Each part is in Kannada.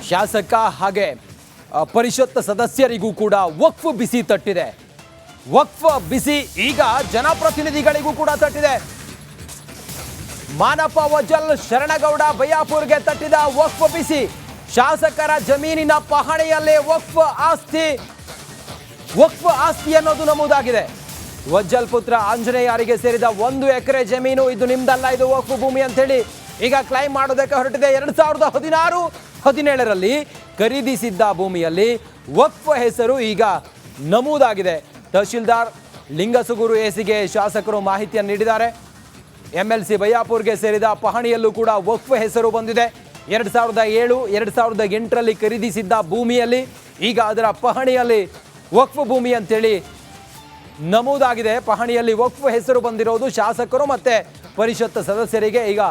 ಶಾಸಕ ಹಾಗೆ ಪರಿಷತ್ ಸದಸ್ಯರಿಗೂ ಕೂಡ ವಕ್ಫ್ ಬಿಸಿ ತಟ್ಟಿದೆ. ವಕ್ಫ್ ಬಿಸಿ ಈಗ ಜನಪ್ರತಿನಿಧಿಗಳಿಗೂ ಕೂಡ ತಟ್ಟಿದೆ. ಮಾನಪ್ಪ ವಜಲ್ ಶರಣಗೌಡ ಬಯ್ಯಾಪುರ್ಗೆ ತಟ್ಟಿದ ವಕ್ಫ್ ಬಿಸಿ. ಶಾಸಕರ ಜಮೀನಿನ ಪಹಣಿಯಲ್ಲಿ ವಕ್ಫ್ ಆಸ್ತಿ ಅನ್ನೋದು ನಮೂದಾಗಿದೆ. ವಜ್ಜಲ್ ಪುತ್ರ ಆಂಜನೇಯರಿಗೆ ಸೇರಿದ 1 ಎಕರೆ ಜಮೀನು, ಇದು ನಿಮ್ದಲ್ಲ, ಇದು ವಕ್ಫ್ ಭೂಮಿ ಅಂತೇಳಿ ಈಗ ಕ್ಲೈಮ್ ಮಾಡೋದಕ್ಕೆ ಹೊರಟಿದೆ. 2016-17ರಲ್ಲಿ ಖರೀದಿಸಿದ್ದ ಭೂಮಿಯಲ್ಲಿ ವಕ್ಫ್ ಹೆಸರು ಈಗ ನಮೂದಾಗಿದೆ. ತಹಶೀಲ್ದಾರ್ ಲಿಂಗಸುಗೂರು ಎಸಿಗೆ ಶಾಸಕರು ಮಾಹಿತಿಯನ್ನು ನೀಡಿದ್ದಾರೆ. MLC ಬಯ್ಯಾಪುರ್ಗೆ ಸೇರಿದ ಪಹಣಿಯಲ್ಲೂ ಕೂಡ ವಕ್ಫ್ ಹೆಸರು ಬಂದಿದೆ. 2007-2008ರಲ್ಲಿ ಖರೀದಿಸಿದ್ದ ಭೂಮಿಯಲ್ಲಿ ಈಗ ಅದರ ಪಹಣಿಯಲ್ಲಿ ವಕ್ಫ್ ಭೂಮಿ ಅಂತೇಳಿ ನಮೂದಾಗಿದೆ. ಪಹಣಿಯಲ್ಲಿ ವಕ್ಫ್ ಹೆಸರು ಬಂದಿರೋದು ಶಾಸಕರು ಮತ್ತು ಪರಿಷತ್ ಸದಸ್ಯರಿಗೆ ಈಗ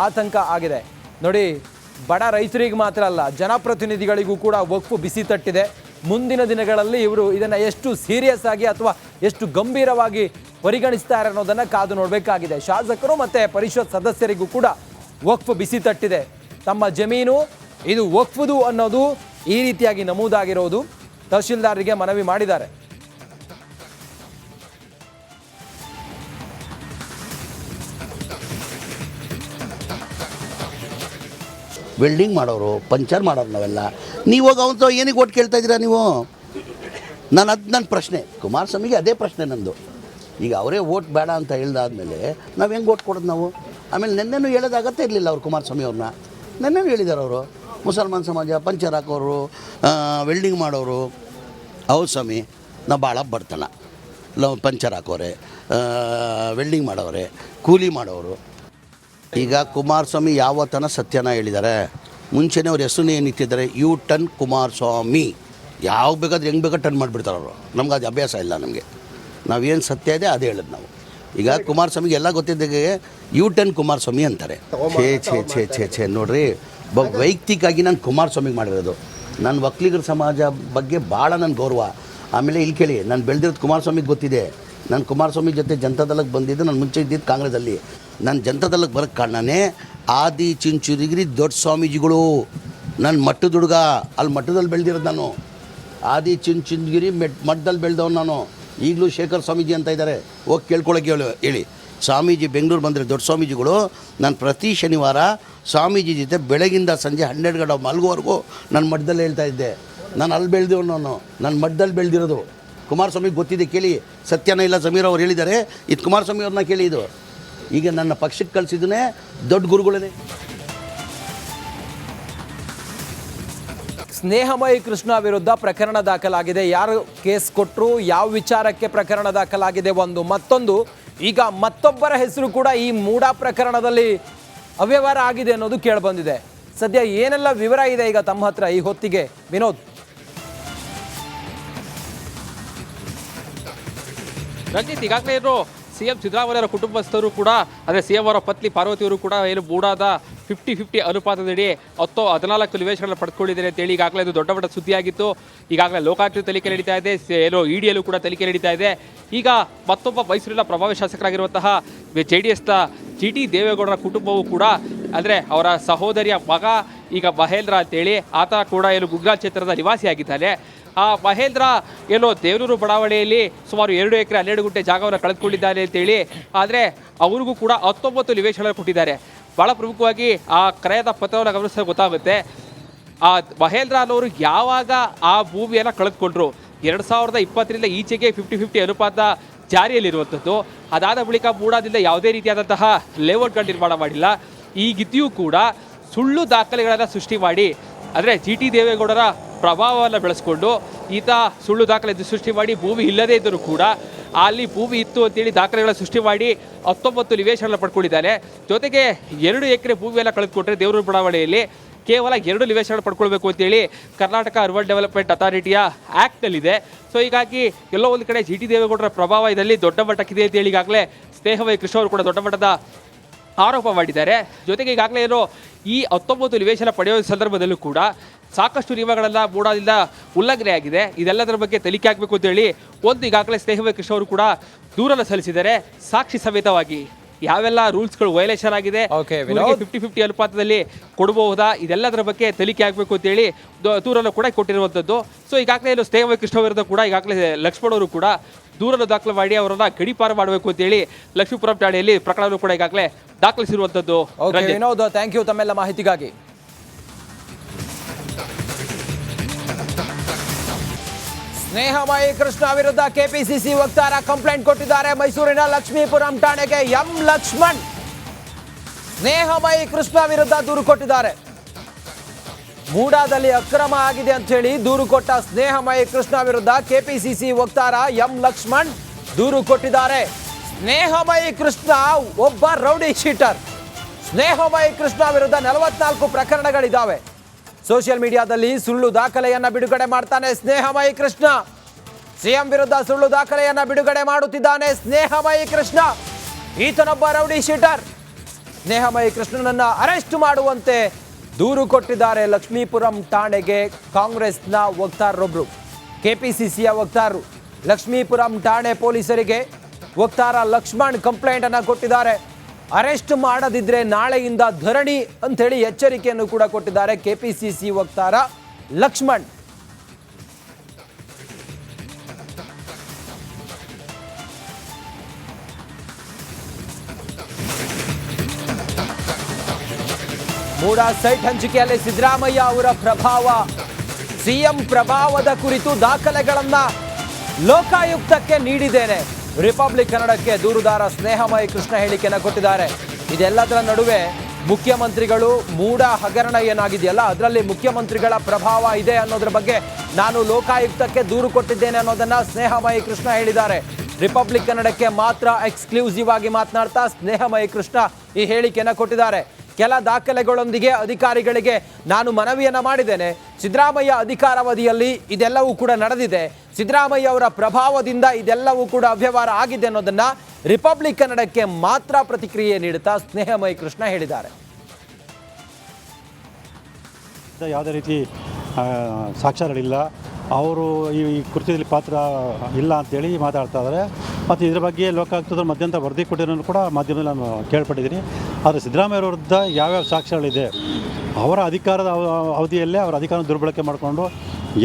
ಆತಂಕ ಆಗಿದೆ. ನೋಡಿ, ಬಡ ರೈತರಿಗೆ ಮಾತ್ರ ಅಲ್ಲ, ಜನಪ್ರತಿನಿಧಿಗಳಿಗೂ ಕೂಡ ವಕ್ಫ್ ಬಿಸಿ ತಟ್ಟಿದೆ. ಮುಂದಿನ ದಿನಗಳಲ್ಲಿ ಇವರು ಇದನ್ನು ಎಷ್ಟು ಸೀರಿಯಸ್ ಆಗಿ ಅಥವಾ ಎಷ್ಟು ಗಂಭೀರವಾಗಿ ಪರಿಗಣಿಸ್ತಾರೆ ಅನ್ನೋದನ್ನು ಕಾದು ನೋಡಬೇಕಾಗಿದೆ. ಶಾಸಕರು ಮತ್ತು ಪರಿಷತ್ ಸದಸ್ಯರಿಗೂ ಕೂಡ ವಕ್ಫ್ ಬಿಸಿ ತಟ್ಟಿದೆ. ತಮ್ಮ ಜಮೀನು ಇದು ವಕ್ಫ್ದು ಅನ್ನೋದು ಈ ರೀತಿಯಾಗಿ ನಮೂದಾಗಿರೋದು ತಹಶೀಲ್ದಾರರಿಗೆ ಮನವಿ ಮಾಡಿದ್ದಾರೆ. ವೆಲ್ಡಿಂಗ್ ಮಾಡೋರು, ಪಂಚರ್ ಮಾಡೋರು ನಾವೆಲ್ಲ. ನೀವು ಹೋಗಿ ಅವನು ಏನಿಗೆ ಓಟ್ ಕೇಳ್ತಾ ಇದ್ದೀರಾ ನೀವು? ನನ್ನ ಪ್ರಶ್ನೆ, ಕುಮಾರಸ್ವಾಮಿಗೆ ಅದೇ ಪ್ರಶ್ನೆ ನಂದು. ಈಗ ಅವರೇ ಓಟ್ ಬೇಡ ಅಂತ ಹೇಳ್ದಾದ್ಮೇಲೆ ನಾವು ಹೆಂಗೆ ಓಟ್ ಕೊಡೋದು ನಾವು? ಆಮೇಲೆ ನೆನ್ನೆನೂ ಹೇಳೋದಾಗತ್ತೇ ಇರಲಿಲ್ಲ ಅವರು ಕುಮಾರಸ್ವಾಮಿ ಅವ್ರನ್ನ. ನೆನ್ನೆನೂ ಹೇಳಿದ್ದಾರೆ ಅವರು, ಮುಸಲ್ಮಾನ್ ಸಮಾಜ, ಪಂಚರ್ ಹಾಕೋರು, ವೆಲ್ಡಿಂಗ್ ಮಾಡೋರು. ಹೌದು ಸ್ವಾಮಿ, ನಾವು ಭಾಳ ಬಡತನ, ಪಂಚರ್ ಹಾಕೋರೆ, ವೆಲ್ಡಿಂಗ್ ಮಾಡೋರೆ, ಕೂಲಿ ಮಾಡೋರು. ಈಗ ಕುಮಾರಸ್ವಾಮಿ ಯಾವತ್ತನ ಸತ್ಯನ ಹೇಳಿದ್ದಾರೆ. ಮುಂಚೆನೇ ಅವ್ರ ಹೆಸರು ಏನಿಟ್ಟಿದ್ದಾರೆ, ಯು ಟನ್ ಕುಮಾರಸ್ವಾಮಿ. ಯಾವ ಬೇಕಾದ್ರೆ ಹೆಂಗೆ ಬೇಕಾದ್ರೆ ಟನ್ ಮಾಡಿಬಿಡ್ತಾರೆ ಅವರು. ನಮ್ಗೆ ಅದು ಅಭ್ಯಾಸ ಇಲ್ಲ. ನಮಗೆ ನಾವೇನು ಸತ್ಯ ಇದೆ ಅದೇ ಹೇಳೋದು ನಾವು. ಈಗ ಕುಮಾರಸ್ವಾಮಿಗೆ ಎಲ್ಲ ಗೊತ್ತಿದ್ದಾಗೆ ಯು ಟನ್ ಕುಮಾರಸ್ವಾಮಿ ಅಂತಾರೆ. ಛೇ ನೋಡ್ರಿ, ವೈಯಕ್ತಿಕವಾಗಿ ನಾನು ಕುಮಾರಸ್ವಾಮಿಗೆ ಮಾಡಿರೋದು. ನನ್ನ ಒಕ್ಕಲಿಗರ ಸಮಾಜ ಬಗ್ಗೆ ಭಾಳ ನನ್ನ ಗೌರವ. ಆಮೇಲೆ ಇಲ್ಲಿ ಕೇಳಿ, ನಾನು ಬೆಳೆದಿರೋದು ಕುಮಾರಸ್ವಾಮಿಗೆ ಗೊತ್ತಿದೆ. ನಾನು ಕುಮಾರಸ್ವಾಮಿ ಜೊತೆ ಜನತಾದಳಕ್ಕೆ ಬಂದಿದ್ದು, ನಾನು ಮುಂಚೆ ಇದ್ದಿದ್ದು ಕಾಂಗ್ರೆಸ್ಸಲ್ಲಿ. ನಾನು ಜನತಾದಳಕ್ಕೆ ಬರೋಕ್ಕೆ ಕಾರಣನೇ ಆದಿ ಚುಂಚುರಿಗಿರಿ ದೊಡ್ಡ ಸ್ವಾಮೀಜಿಗಳು. ನನ್ನ ಮಟ್ಟದ ಹುಡುಗ, ಅಲ್ಲಿ ಮಟ್ಟದಲ್ಲಿ ಬೆಳೆದಿರೋದು ನಾನು. ಆದಿ ಚುಂಚುರಿಗಿರಿ ಮಟ್ಟದಲ್ಲಿ ಬೆಳೆದವನು ನಾನು. ಈಗಲೂ ಶೇಖರ್ ಸ್ವಾಮೀಜಿ ಅಂತ ಇದ್ದಾರೆ, ಹೋಗಿ ಕೇಳ್ಕೊಳಕ್ಕೆ ಹೇಳಿ. ಸ್ವಾಮೀಜಿ ಬೆಂಗಳೂರು ಬಂದರೆ ದೊಡ್ಡ ಸ್ವಾಮೀಜಿಗಳು. ನಾನು ಪ್ರತಿ ಶನಿವಾರ ಸ್ವಾಮೀಜಿ ಜೊತೆ ಬೆಳಗಿಂದ ಸಂಜೆ 12 ಗಂಟೆ ಮಲಗುವವರೆಗೂ ನನ್ನ ಮಠದಲ್ಲಿ ಹೇಳ್ತಾ ಇದ್ದೆ. ನಾನು ಅಲ್ಲಿ ಬೆಳೆದವನು, ನನ್ನ ಮಠದಲ್ಲಿ ಬೆಳೆದಿರೋದು. ಕುಮಾರಸ್ವಾಮಿಗೆ ಗೊತ್ತಿದೆ, ಕೇಳಿ. ಸತ್ಯನ ಇಲ್ಲ ಸಮೀರ್ ಅವ್ರು ಹೇಳಿದ್ದಾರೆ, ಇದು ಕುಮಾರಸ್ವಾಮಿ ಅವ್ರನ್ನ ಕೇಳಿ. ಇದು ಈಗ ನನ್ನ ಪಕ್ಷಕ್ಕೆ ಕಳಿಸಿದ್ದನೇ ದೊಡ್ಡ ಗುರುಗಳೇ. ಸ್ನೇಹಮಯಿ ಕೃಷ್ಣ ವಿರುದ್ಧ ಪ್ರಕರಣ ದಾಖಲಾಗಿದೆ. ಯಾರು ಕೇಸ್ ಕೊಟ್ಟರು, ಯಾವ ವಿಚಾರಕ್ಕೆ ಪ್ರಕರಣ ದಾಖಲಾಗಿದೆ ಒಂದು. ಮತ್ತೊಂದು, ಈಗ ಮತ್ತೊಬ್ಬರ ಹೆಸರು ಕೂಡ ಈ ಮೂಡಾ ಪ್ರಕರಣದಲ್ಲಿ ಅವ್ಯವಹಾರ ಆಗಿದೆ ಅನ್ನೋದು ಕೇಳಿಬಂದಿದೆ. ಸದ್ಯ ಏನೆಲ್ಲ ವಿವರ ಇದೆ ಈಗ ತಮ್ಮ ಹತ್ರ ಈ ಹೊತ್ತಿಗೆ, ವಿನೋದ್? ರಂಜಿತ್, ಈಗಾಗಲೇ ಏನು CM ಸಿದ್ದರಾಮಯ್ಯ ಅವರ ಕುಟುಂಬಸ್ಥರು ಕೂಡ, ಅಂದರೆ CM ಅವರ ಪತ್ನಿ ಪಾರ್ವತಿಯವರು ಕೂಡ ಏನು ಮೂಡಾದ 50-50 ಅನುಪಾತದಡಿ 14 ನಿವೇಶನಗಳನ್ನು ಪಡೆದುಕೊಂಡಿದ್ದಾರೆ ಅಂತೇಳಿ ಈಗಾಗಲೇ ಇದು ದೊಡ್ಡ ಮಟ್ಟದ ಸುದ್ದಿಯಾಗಿತ್ತು. ಈಗಾಗಲೇ ಲೋಕಾಯುಕ್ತ ತನಿಖೆ ನಡೀತಾ ಇದೆ, ಏನೋ EDಯಲ್ಲೂ ಕೂಡ ತನಿಖೆ ನಡೀತಾ ಇದೆ. ಈಗ ಮತ್ತೊಬ್ಬ ಮೈಸೂರಿನ ಪ್ರಭಾವಿ ಶಾಸಕರಾಗಿರುವಂತಹ JDSನ GT ದೇವೇಗೌಡರ ಕುಟುಂಬವೂ ಕೂಡ, ಅಂದರೆ ಅವರ ಸಹೋದರಿಯ ಮಗ ಈಗ ಮಹೇಂದ್ರ ಅಂತೇಳಿ, ಆತ ಕೂಡ ಏನು ಗುಗ್ರಾಲ್ ಕ್ಷೇತ್ರದ ನಿವಾಸಿಯಾಗಿದ್ದಾನೆ. ಆ ಮಹೇಂದ್ರ ಏನೋ ದೇವನೂರು ಬಡಾವಣೆಯಲ್ಲಿ ಸುಮಾರು 2 ಎಕರೆ 12 ಗುಂಟೆ ಜಾಗವನ್ನು ಕಳೆದುಕೊಂಡಿದ್ದಾನೆ ಅಂತೇಳಿ. ಆದರೆ ಅವ್ರಿಗೂ ಕೂಡ 19 ನಿವೇಶನ ಕೊಟ್ಟಿದ್ದಾರೆ. ಭಾಳ ಪ್ರಮುಖವಾಗಿ ಆ ಕ್ರಯದ ಪತ್ರವನ್ನು ಗಮನಿಸಿದ್ರೆ ಗೊತ್ತಾಗುತ್ತೆ, ಆ ಮಹೇಂದ್ರ ಅನ್ನೋರು ಯಾವಾಗ ಆ ಭೂಮಿಯನ್ನು ಕಳೆದುಕೊಂಡ್ರು, 2020ರಿಂದ ಈಚೆಗೆ 50-50 ಅನುಪಾತ ಜಾರಿಯಲ್ಲಿರುವಂಥದ್ದು. ಅದಾದ ಬಳಿಕ ಮೂಡಾದಿಂದ ಯಾವುದೇ ರೀತಿಯಾದಂತಹ ಲೇಔಟ್ಗಳ ನಿರ್ಮಾಣ ಮಾಡಿಲ್ಲ. ಈಗಿದ್ಯೂ ಕೂಡ ಸುಳ್ಳು ದಾಖಲೆಗಳನ್ನು ಸೃಷ್ಟಿ ಮಾಡಿ, ಅಂದರೆ GT ದೇವೇಗೌಡರ ಪ್ರಭಾವವನ್ನು ಬೆಳೆಸ್ಕೊಂಡು ಈತ ಸುಳ್ಳು ದಾಖಲೆ ಸೃಷ್ಟಿ ಮಾಡಿ, ಭೂಮಿ ಇಲ್ಲದೇ ಇದ್ದರೂ ಕೂಡ ಅಲ್ಲಿ ಭೂಮಿ ಇತ್ತು ಅಂತೇಳಿ ದಾಖಲೆಗಳ ಸೃಷ್ಟಿ ಮಾಡಿ 19 ನಿವೇಶನ ಪಡ್ಕೊಂಡಿದ್ದಾನೆ. ಜೊತೆಗೆ 2 ಎಕರೆ ಭೂಮಿಯೆಲ್ಲ ಕಳೆದುಕೊಂಡ್ರೆ ದೇವನೂರು ಬಡಾವಣೆಯಲ್ಲಿ ಕೇವಲ 2 ನಿವೇಶನ ಪಡ್ಕೊಳ್ಬೇಕು ಅಂತೇಳಿ ಕರ್ನಾಟಕ ಅರ್ಬನ್ ಡೆವಲಪ್ಮೆಂಟ್ ಅಥಾರಿಟಿಯ ಆ್ಯಕ್ಟ್ನಲ್ಲಿದೆ. ಸೊ ಹೀಗಾಗಿ ಎಲ್ಲೋ ಒಂದು ಕಡೆ GT ದೇವೇಗೌಡರ ಪ್ರಭಾವ ಇದರಲ್ಲಿ ದೊಡ್ಡ ಮಟ್ಟಕ್ಕಿದೆ ಅಂತೇಳಿ ಈಗಾಗಲೇ ಸ್ನೇಹಮಯಿ ಕೃಷ್ಣ ಅವರು ಕೂಡ ದೊಡ್ಡ ಮಟ್ಟದ ಆರೋಪ ಮಾಡಿದ್ದಾರೆ. ಜೊತೆಗೆ ಈಗಾಗಲೇ ಏನು ಈ 19 ನಿವೇಶನ ಪಡೆಯುವ ಸಂದರ್ಭದಲ್ಲೂ ಕೂಡ ಸಾಕಷ್ಟು ನಿಯಮಗಳೆಲ್ಲ ಮೂಡಾದಿಂದ ಉಲ್ಲಂಘನೆ ಆಗಿದೆ. ಇದೆಲ್ಲದರ ಬಗ್ಗೆ ತನಿಖೆ ಆಗಬೇಕು ಅಂತೇಳಿ ಈಗಾಗಲೇ ಸ್ನೇಹಮಯಿ ಕೃಷ್ಣ ಅವರು ಕೂಡ ದೂರನ್ನು ಸಲ್ಲಿಸಿದ್ದಾರೆ, ಸಾಕ್ಷಿ ಸಮೇತವಾಗಿ. ಯಾವೆಲ್ಲ ರೂಲ್ಸ್ಗಳು ವೈಲೇಷನ್ ಆಗಿದೆ, Okay, 50-50 ಅನುಪಾತದಲ್ಲಿ ಕೊಡಬಹುದಾ, ಇದೆಲ್ಲದರ ಬಗ್ಗೆ ತನಿಖೆ ಆಗಬೇಕು ಅಂತೇಳಿ ದೂರನ್ನು ಕೂಡ ಕೊಟ್ಟಿರುವಂಥದ್ದು. ಸೊ ಈಗಾಗಲೇ ಇಲ್ಲಿ ಸ್ನೇಹ ಕೃಷ್ಣ ವಿರುದ್ಧ ಕೂಡ ಈಗಾಗಲೇ ಲಕ್ಷ್ಮಣ್ ಅವರು ಕೂಡ ದೂರನ್ನು ದಾಖಲು ಮಾಡಿ ಅವರನ್ನ ಗಡೀಪಾರು ಮಾಡಬೇಕು ಅಂತೇಳಿ ಲಕ್ಷ್ಮೀಪುರಂ ಠಾಣೆಯಲ್ಲಿ ಪ್ರಕರಣವನ್ನು ಕೂಡ ಈಗಾಗಲೇ ದಾಖಲಿಸಿರುವಂಥದ್ದು. ಓಕೆ ವಿನೋದ್, ಥ್ಯಾಂಕ್ ಯು ತಮ್ಮೆಲ್ಲ ಮಾಹಿತಿಗಾಗಿ. ಸ್ನೇಹಮಯಿ ಕೃಷ್ಣ ವಿರುದ್ಧ ಕೆಪಿಸಿಸಿ ವಕ್ತಾರ ಕಂಪ್ಲೇಂಟ್ ಕೊಟ್ಟಿದ್ದಾರೆ. ಮೈಸೂರಿನ ಲಕ್ಷ್ಮೀಪುರಂ ಠಾಣೆಗೆ ಎಂ ಲಕ್ಷ್ಮಣ್ ಸ್ನೇಹಮಯಿ ಕೃಷ್ಣ ವಿರುದ್ಧ ದೂರು ಕೊಟ್ಟಿದ್ದಾರೆ. ಮೂಡಾದಲ್ಲಿ ಅಕ್ರಮ ಆಗಿದೆ ಅಂತ ಹೇಳಿ ದೂರು ಕೊಟ್ಟ ಸ್ನೇಹಮಯಿ ಕೃಷ್ಣ ವಿರುದ್ಧ ಕೆಪಿಸಿಸಿ ವಕ್ತಾರ ಎಂ ಲಕ್ಷ್ಮಣ್ ದೂರು ಕೊಟ್ಟಿದ್ದಾರೆ. ಸ್ನೇಹಮಯಿ ಕೃಷ್ಣ ಒಬ್ಬ ರೌಡಿ ಶೀಟರ್. ಸ್ನೇಹಮಯಿ ಕೃಷ್ಣ ವಿರುದ್ಧ 44 ಪ್ರಕರಣಗಳಿದ್ದಾವೆ. ಸೋಷಿಯಲ್ ಮೀಡಿಯಾದಲ್ಲಿ ಸುಳ್ಳು ದಾಖಲೆಯನ್ನ ಬಿಡುಗಡೆ ಮಾಡ್ತಾನೆ ಸ್ನೇಹಮಯಿ ಕೃಷ್ಣ. ಸಿಎಂ ವಿರುದ್ಧ ಸುಳ್ಳು ದಾಖಲೆಯನ್ನ ಬಿಡುಗಡೆ ಮಾಡುತ್ತಿದ್ದಾನೆ ಸ್ನೇಹಮಯಿ ಕೃಷ್ಣ. ಈತನೊಬ್ಬ ರೌಡಿ ಶೀಟರ್. ಸ್ನೇಹಮಯಿ ಕೃಷ್ಣನನ್ನ ಅರೆಸ್ಟ್ ಮಾಡುವಂತೆ ದೂರು ಕೊಟ್ಟಿದ್ದಾರೆ ಲಕ್ಷ್ಮೀಪುರಂ ಠಾಣೆಗೆ ಕಾಂಗ್ರೆಸ್ನ ವಕ್ತಾರರೊಬ್ರು. ಕೆಪಿಸಿಸಿಯ ವಕ್ತಾರರು ಲಕ್ಷ್ಮೀಪುರಂ ಠಾಣೆ ಪೊಲೀಸರಿಗೆ ವಕ್ತಾರ ಲಕ್ಷ್ಮಣ್ ಕಂಪ್ಲೇಂಟ್ ಅನ್ನ ಕೊಟ್ಟಿದ್ದಾರೆ. ಅರೆಸ್ಟ್ ಮಾಡದಿದ್ರೆ ನಾಳೆಯಿಂದ ಧರಣಿ ಅಂತೇಳಿ ಎಚ್ಚರಿಕೆಯನ್ನು ಕೂಡ ಕೊಟ್ಟಿದ್ದಾರೆ ಕೆಪಿಸಿಸಿ ವಕ್ತಾರ ಲಕ್ಷ್ಮಣ್. ಮೂಡಾ ಸೈಟ್ ಹಂಚಿಕೆಯಲ್ಲಿ ಸಿದ್ದರಾಮಯ್ಯ ಅವರ ಪ್ರಭಾವ, ಸಿಎಂ ಪ್ರಭಾವದ ಕುರಿತು ದಾಖಲೆಗಳನ್ನ ಲೋಕಾಯುಕ್ತಕ್ಕೆ ನೀಡಿದ್ದೇನೆ. ರಿಪಬ್ಲಿಕ್ ಕನ್ನಡಕ್ಕೆ ದೂರುದಾರ ಸ್ನೇಹಮಯಿ ಕೃಷ್ಣ ಹೇಳಿಕೆಯನ್ನು ಕೊಟ್ಟಿದ್ದಾರೆ. ಇದೆಲ್ಲದರ ನಡುವೆ ಮುಖ್ಯಮಂತ್ರಿಗಳು ಮೂಡಾ ಹಗರಣ ಏನಾಗಿದೆಯಲ್ಲ ಅದರಲ್ಲಿ ಮುಖ್ಯಮಂತ್ರಿಗಳ ಪ್ರಭಾವ ಇದೆ ಅನ್ನೋದ್ರ ಬಗ್ಗೆ ನಾನು ಲೋಕಾಯುಕ್ತಕ್ಕೆ ದೂರು ಕೊಟ್ಟಿದ್ದೇನೆ ಅನ್ನೋದನ್ನ ಸ್ನೇಹಮಯಿ ಕೃಷ್ಣ ಹೇಳಿದ್ದಾರೆ. ರಿಪಬ್ಲಿಕ್ ಕನ್ನಡಕ್ಕೆ ಮಾತ್ರ ಎಕ್ಸ್ಕ್ಲೂಸಿವ್ ಆಗಿ ಮಾತನಾಡ್ತಾ ಸ್ನೇಹಮಯಿ ಕೃಷ್ಣ ಈ ಹೇಳಿಕೆಯನ್ನು ಕೊಟ್ಟಿದ್ದಾರೆ. ಕೆಲ ದಾಖಲೆಗಳೊಂದಿಗೆ ಅಧಿಕಾರಿಗಳಿಗೆ ನಾನು ಮನವಿಯನ್ನ ಮಾಡಿದ್ದೇನೆ. ಸಿದ್ದರಾಮಯ್ಯ ಅಧಿಕಾರಾವಧಿಯಲ್ಲಿ ಇದೆಲ್ಲವೂ ಕೂಡ ನಡೆದಿದೆ. ಸಿದ್ದರಾಮಯ್ಯ ಅವರ ಪ್ರಭಾವದಿಂದ ಇದೆಲ್ಲವೂ ಕೂಡ ಅವ್ಯವಹಾರ ಆಗಿದೆ ಅನ್ನೋದನ್ನ ರಿಪಬ್ಲಿಕ್ ಕನ್ನಡಕ್ಕೆ ಮಾತ್ರ ಪ್ರತಿಕ್ರಿಯೆ ನೀಡುತ್ತಾ ಸ್ನೇಹಮಯಿ ಕೃಷ್ಣ ಹೇಳಿದ್ದಾರೆ. ಯಾವುದೇ ರೀತಿ ಸಾಕ್ಷ್ಯಗಳಿಲ್ಲ, ಅವರು ಈ ಕೃತ್ಯದಲ್ಲಿ ಪಾತ್ರ ಇಲ್ಲ ಅಂತೇಳಿ ಮಾತಾಡ್ತಾ ಇದ್ದಾರೆ. ಮತ್ತು ಇದ್ರ ಬಗ್ಗೆ ಲೋಕಾಯುಕ್ತದ ಮಧ್ಯಂತರ ವರದಿ ಕೊಟ್ಟಿರೋನು ಕೂಡ ಮಾಧ್ಯಮದಲ್ಲಿ ನಾನು ಕೇಳ್ಪಟ್ಟಿದ್ದೀನಿ. ಆದರೆ ಸಿದ್ದರಾಮಯ್ಯ ವಿರುದ್ಧ ಯಾವ್ಯಾವ ಸಾಕ್ಷ್ಯಗಳಿದೆ, ಅವರ ಅಧಿಕಾರದ ಅವಧಿಯಲ್ಲೇ ಅವರ ಅಧಿಕಾರ ದುರ್ಬಳಕೆ ಮಾಡಿಕೊಂಡು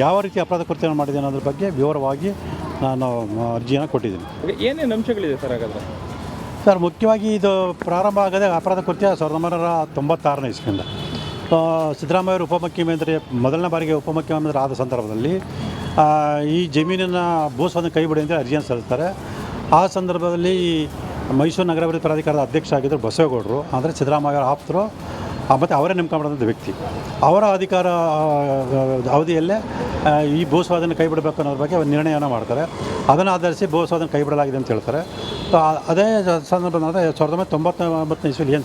ಯಾವ ರೀತಿ ಅಪರಾಧ ಕೃತ್ಯವನ್ನು ಮಾಡಿದೆ ಅನ್ನೋದ್ರ ಬಗ್ಗೆ ವಿವರವಾಗಿ ನಾನು ಅರ್ಜಿಯನ್ನು ಕೊಟ್ಟಿದ್ದೀನಿ. ಏನೇನು ಅಂಶಗಳಿದೆ ಸರ್ ಹಾಗಾದರೆ? ಸರ್, ಮುಖ್ಯವಾಗಿ ಇದು ಪ್ರಾರಂಭ ಆಗದೆ ಅಪರಾಧ ಕೃತ್ಯ 1996ನೇ ಇಸ್ವಿಯಿಂದ. ಸಿದ್ದರಾಮಯ್ಯವರು ಉಪಮುಖ್ಯಮಂತ್ರಿ ಮೊದಲನೇ ಬಾರಿಗೆ ಉಪಮುಖ್ಯಮಂತ್ರಿ ಆದ ಸಂದರ್ಭದಲ್ಲಿ ಈ ಜಮೀನನ್ನು ಭೂಸ್ವಾಧೀನ ಕೈ ಬಿಡಿ ಅಂತ ಅರ್ಜಿಯನ್ನು ಸಲ್ಲಿಸ್ತಾರೆ. ಆ ಸಂದರ್ಭದಲ್ಲಿ ಮೈಸೂರು ನಗರಾಭಿವೃದ್ಧಿ ಪ್ರಾಧಿಕಾರದ ಅಧ್ಯಕ್ಷ ಆಗಿದ್ದರು ಬಸವೇಗೌಡರು, ಅಂದರೆ ಸಿದ್ದರಾಮಯ್ಯ ಆಪ್ತರು ಮತ್ತು ಅವರೇ ನೇಮಕ ಮಾಡಿದಂಥ ವ್ಯಕ್ತಿ. ಅವರ ಅಧಿಕಾರ ಅವಧಿಯಲ್ಲೇ ಈ ಭೂಸ್ವಾಧೀನ ಕೈ ಬಿಡಬೇಕು ಅನ್ನೋದ್ರ ಬಗ್ಗೆ ಒಂದು ನಿರ್ಣಯವನ್ನು ಮಾಡ್ತಾರೆ. ಅದನ್ನು ಆಧರಿಸಿ ಭೂಸ್ವಾಧೀನ ಕೈ ಬಿಡಲಾಗಿದೆ ಅಂತ ಹೇಳ್ತಾರೆ. ಅದೇ ಸಂದರ್ಭದಲ್ಲಿ 1999 ಇಸ್ವಿಯಲ್ಲಿ ಏನು